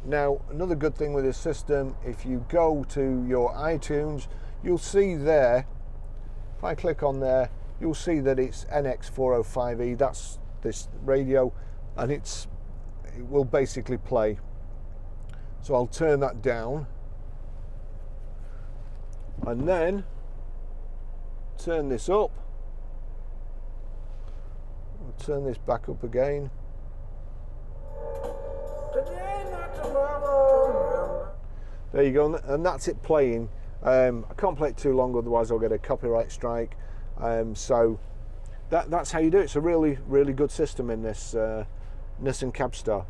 Now, another good thing with this system, if you go to your iTunes, you'll see there, if I click on there, you'll see that it's NX405E, that's this radio, and it will basically play. So I'll turn that down, and then turn this up. I'll turn this back up again. There you go, and that's it playing. I can't play it too long, otherwise I'll get a copyright strike. So that's how you do it. It's a really good system in this Nissan Cabstar.